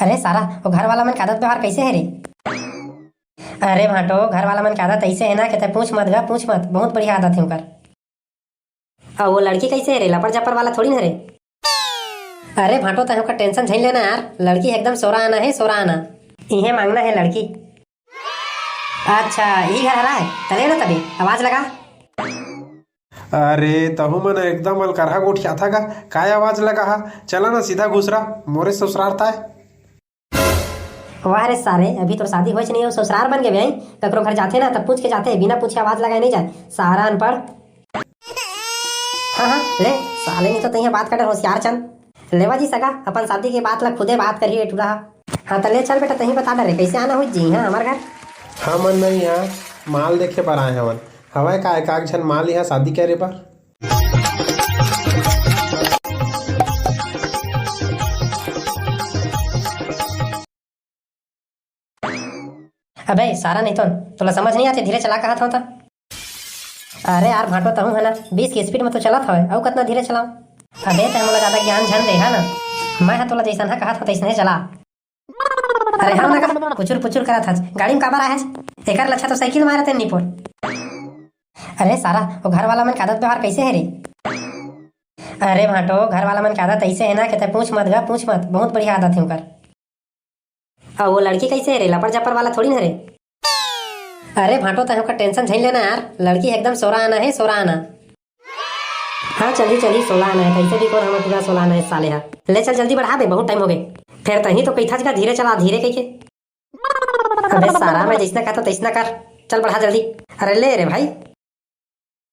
अरे सारा वो घर वाला मन के आदत व्यवहार कैसे है रे? अरे भाटो घर वाला मन के आदत ऐसे है ना कि पूछ मत गा, पूछ मत, बहुत बढ़िया आदत है उनकर। और वो लड़की कैसे है रे? लपड़ जपर वाला थोड़ी ना रे। अरे भाटो तय का टेंशन झेल लेना यार, लड़की एकदम सोरा आना है, सोरा आना इन्हें मांगना है लड़की। अच्छा यही घर हरा है, चले ना तभी आवाज लगा। अरे तहु मन एकदम अलकरहा गोठिया था काय आवाज लगा हा? चला ना सीधा घुसरा मोरे ससुरालता है। वाह रे सारे, अभी तो शादी होच नहीं हो ससुराल बन गए भाई। ककरो घर जाते ना तब पूछ के जाते, बिना पूछे आवाज लगाए नहीं जाए, सारा अनपढ़। हाँ ले साले नहीं तो तैयार बात कर होशियार चंद। लेवा जी सगा अपन शादी के बात ला खुदे बात करिए टूरा। हाँ तो ले चल बेटा, तही बता डरे कैसे आना हुई जी। हाँ हमारे घर हमन नहीं यहाँ माल देखे पर आए हमन। हवाए का एकाक झन माल यहाँ शादी करे पर। अबे सारा नहीं तो तुला समझ नहीं आते, धीरे चला कहा था। अरे यार भाटो तहूँ है ना 20 की स्पीड में तो चला था और कितना धीरे चलाऊं। अबे तय मोला ज्यादा ज्ञान झन दे है ना, मैं हाँ तोला जैसा कहा था तैसने चला। अरे हम ना पुचुर पुचुर करा था गाड़ी में काबर आया है, एकर लच्छा तो साइकिल मारा थे निपोर। अरे सारा वो घर वाला मन के आदत व्यवहार कैसे है रे? अरे भाटो घर वाला मन के आदत ऐसे है ना कि पूछ मत गा, पूछ मत, बहुत बढ़िया आदत है उनकर। और वो लड़की कैसे है रे? लपड़ जपर वाला थोड़ी ना रे। अरे भाटो तय का टेंशन झेल लेना यार, लड़की एकदम सोरा आना है, सोरा आना। हाँ चली चली 16 आना है, कैसे भी कौन हमें पूरा 16 आना है साले। हाँ ले चल जल्दी बढ़ा बे, बहुत टाइम हो गए। फिर तही तो कही था धीरे चला, धीरे कही के। अबे सारा मैं जैसना कहता तैसना कर, चल बढ़ा जल्दी। अरे ले रे भाई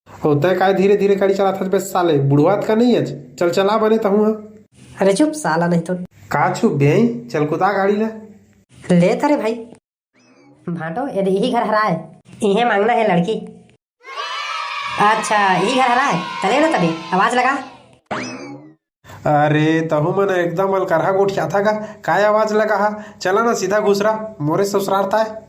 होता है काय धीरे धीरे गाड़ी चला था बस साले, बुढ़वात का नहीं है। चल चला बने तहु। अरे चुप साला नहीं तो का छू बेई चल कुदा गाड़ी ला ले तारे भाई। भाटो यदि यही घर हरा है, इन्हें मांगना है लड़की। अच्छा यही घर हरा है, चले ना तभी आवाज लगा। अरे तहु मन एकदम अलकरहा गोठिया था काय आवाज लगा हा? चला ना सीधा घुसरा मोरे ससुरालता है।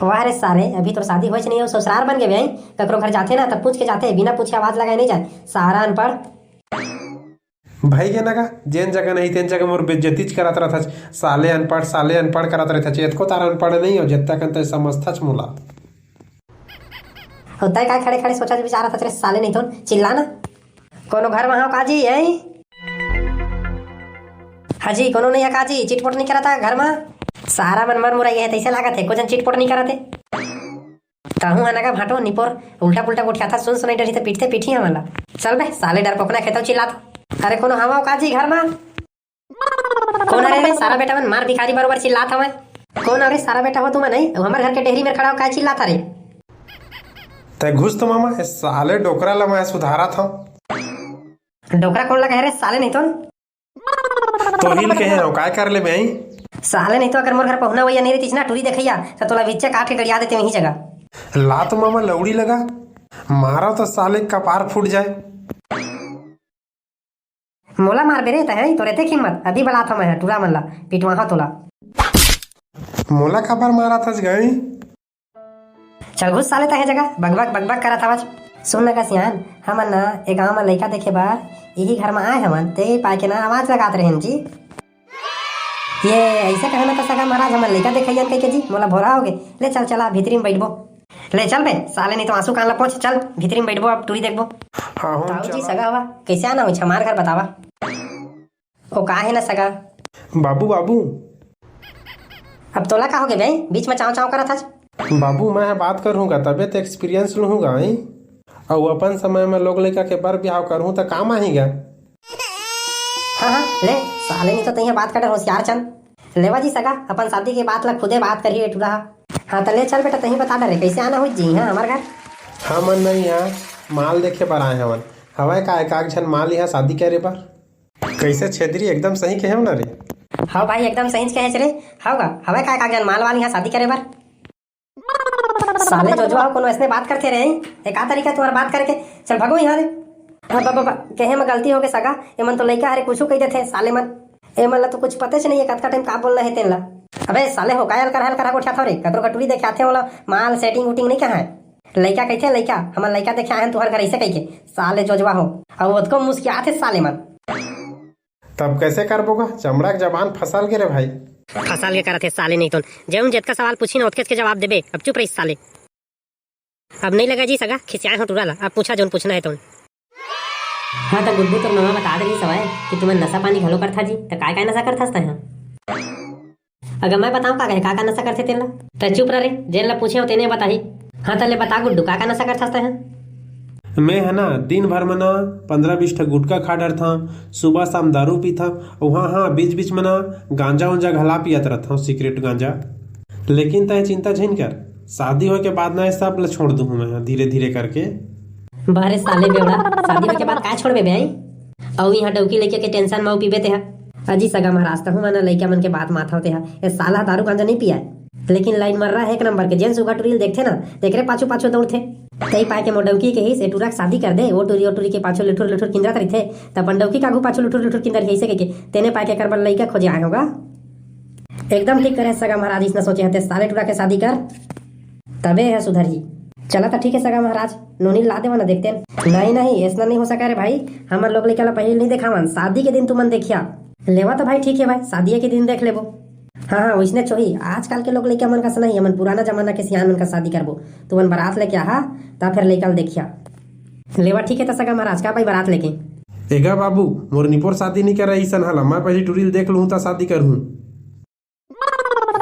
वाह रे सारे, अभी तो शादी होच नहीं हो ससुराल बन गए भाई। ककरो घर जाते ना तब पूछ के जाते, बिना पूछे आवाज लगाए नहीं जाए, सारा अनपढ़। भाई के नगा जेन जगह नहीं तेन जगह मोर बेइज्जती करत रहा था। साले अनपढ़ करत रहे थे। एतको तार अनपढ़ नहीं हो जितना कंते समझता मोला। होता है काय खड़े खड़े सोचा विचारा था साले नहीं तो चिल्लाना। कोनो घर वहां काजी है? हाजी कोनो नहीं है काजी, चिटपोट नहीं करा था घर में। सारा मन मर मुराई है तैसे लागत है, को जन चिटपोट नहीं कराते। कहूँ अनगा भाटो निपोर उल्टा पुल्टा उठा था, सुन सुनाई डरी तो पीटते पीठी हमारा। चल बे साले डर पोकना खेता चिल्ला। अरे कोनो हवा काजी घर में कौन? अरे सारा बेटा मन मार भिखारी बरोबर चिल्ला था मैं। कौन? अरे सारा बेटा हो तुम नहीं, हमारे घर के डेहरी में खड़ा हो काय चिल्ला था रे? ते घुस तो मामा साले डोकरा ला मैं सुधारा था। डोकरा कौन लगा है रे साले नहीं तो हिल के है काय कर ले भाई साले नहीं तो अगर मोर घर पहुना हुआ नहीं रही ना टूरी देखैया तो तोला विच्चे काट के गड़िया देते वही जगह। ला तो मामा लौड़ी लगा मारा तो साले कपार फूट जाए। मोला मार बेरे तय तो रहते हिम्मत, अभी बड़ा था मैं टूरा मन ला पिटवा तोला। मोला कपार मारा था गई। चल घुस साले तय जगह बकबक बकबक करा था। सुन लगा सियान, हमन ना एक गाँव में लड़का देखे बार यही घर में आए हमन, ते पाए के ना आवाज लगाते रहे जी। ये ऐसे कहना तो सगा महाराज हमन लड़का देखियन कह के जी मोला भोरा हो गए। ले चल चला भीतरी में बैठबो। ले चल बे साले नहीं तो आंसू कान ला पहुंच, चल भीतरी में बैठबो, अब टूरी देखबो। हाँ जी सगा हुआ कैसे आना हो हमार घर बतावा। ओ का है ना सगा बाबू बाबू अब तोला का हो गए भाई, बीच में चाव चाव करा था। बाबू मैं बात करूँगा तबियत एक्सपीरियंस लूँगा और अपन समय में लोग लड़का के बर ब्याह करूँ तो काम आएगा। हाँ हाँ ले साले नहीं तो तैयार बात कर होशियार चंद। लेवा जी सगा अपन शादी के बात ला खुदे बात करिए टूरा। हाँ तो ले चल बेटा, तही बता डरे कैसे आना हुई जी। हाँ हमारे घर हमन नहीं यहाँ माल देखे पर आए हमन। हवाए का एकाक झन माल यहाँ शादी करे पर। कैसे छेदरी एकदम सही कहे ना रे? हाँ भाई एकदम सही कहे रे। होगा हवाए का एकाक झन माल वाली यहाँ शादी करे पर। साले जो आओ कोनो ऐसे बात करते रहे एक आ तरीका तुम्हारा बात करके चल भगो यहाँ रे। बाबा कहे में गलती हो गए सगा, एमन तो लड़का हरे कुछ कह देते साले मन। एमन ला तो कुछ पता से नहीं है कतका टाइम का बोलना है तेन ला। अबे साले हो कायल कर करा उठा था रे, कतरो कटोरी देखे आते वाला माल सेटिंग उटिंग नहीं कहा है। लड़का कहते लड़का हमन लड़का देखे आए तुहर घर ऐसे कह के साले जोजवा हो और उसको मुस्कियाते साले मन। तब कैसे करबोगा? चमड़ा के जबान फंसल गे रे भाई। फसाल के करत है साले नहीं तो जेउन जितना सवाल पूछी ना उतके के जवाब देबे। अब चुप रही साले। अब नहीं लगा जी सगा खिसियाए हो टूरा ला। अब पूछा जोन पूछना है तो। हाँ तो गुड्डू तो मामा बता दे सवाए कि तुम्हें नशा पानी घलो करता जी तो काय नशा करता है। अगर मैं बताऊं का नशा करते तेला तो चुप रहे जेल ला पूछे हो तेने बताही। हाँ तले बता गुड्डू का नशा करता है। मैं है ना दिन भर में ना 15-20 ठा गुटखा खा डर था, सुबह शाम दारू पी था, वहाँ हाँ बीच बीच में ना गांजा उंजा घला पियत रहता हूँ, सिगरेट गांजा। लेकिन तय चिंता झिन कर, शादी हो के बाद ना सब ला छोड़ दूँ मैं धीरे धीरे करके। बारे साले बेवड़ा शादी हो के बाद काय छोड़बे बे? औ यहाँ डौकी लेके के टेंशन में पीबे ते अजी सगा महाराज हूँ माना लइका मन के बात माथा होते ये साला दारू गांजा नहीं पिया लेकिन लाइन मर रहा है एक नंबर के। जेन सुगा टूरिल देखते ना देख रहे पाछू पाछू दौड़ते तई पाए के मोडौकी के ही से टूरा शादी कर दे। वो टूरी के पाछू लुठुर लुठुर किंदरा तरी थे तब पंडौकी कागू पाछू लुठुर लुठुर किंदर ऐसे के तेने पाए के करबल लइका खोजे आए होगा। एकदम ठीक करे सगा महाराज इसने सोचे हते साले टूरा के शादी कर तबे है सुधर ही। चला था ठीक है सगा महाराज नोनी ला देवा ना देखते नहीं ऐसा नहीं हो सका रे भाई। हमारे लोग लेके पहले नहीं देखा शादी के दिन तुमन देखिया लेवा तो भाई ठीक है भाई शादी के दिन देख लेबो। हाँ वैसने छोही आजकल के लोग लेके मन का नहीं मन पुराना जमाना के सियान मन का शादी करबो तुमन बारात लेके आहा तब फिर लेकर देखिया लेवा ठीक है सगा महाराज का भाई बारात लेके एगा बाबू मोर निपोर शादी नहीं कर रही सन मैं पहले टूरिल देख लूँ तो शादी करूँ।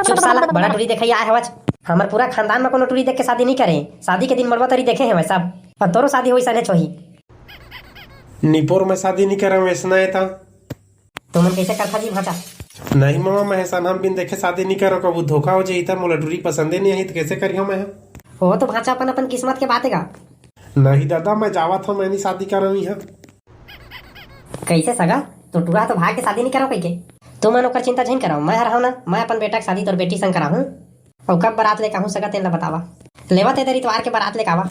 चुप साला बड़ा टूरी देखा आए हवज। हमार पूरा खानदान में कोनो टूरी देख के शादी नहीं करे। शादी के दिन मरवा तरी देखे हैं सब और तोरो शादी हुई सने छोही। निपोर में शादी नहीं कर वैसना है था तुमन कैसे करता जी भाचा? नहीं मामा मैं ऐसा हम बिन देखे शादी नहीं करो कबू धोखा हो जाई मोला टूरी पसंदे नहीं आई तो कैसे करियो मैं। वो तो भाचा अपन किस्मत के बात है। नहीं दादा मैं जावत हूँ मैं नहीं शादी कर रही है। कैसे सगा तो टूरा तो भाग के शादी नहीं करो के तुम मन ओकर चिंता झिन कराओ मैं रहा ना मैं अपन बेटा की शादी तोर बेटी संग कराऊं और कब बारात लेके आऊं सगा तेला बतावा लेवा ते तरी तवार के बारात लेके आवा।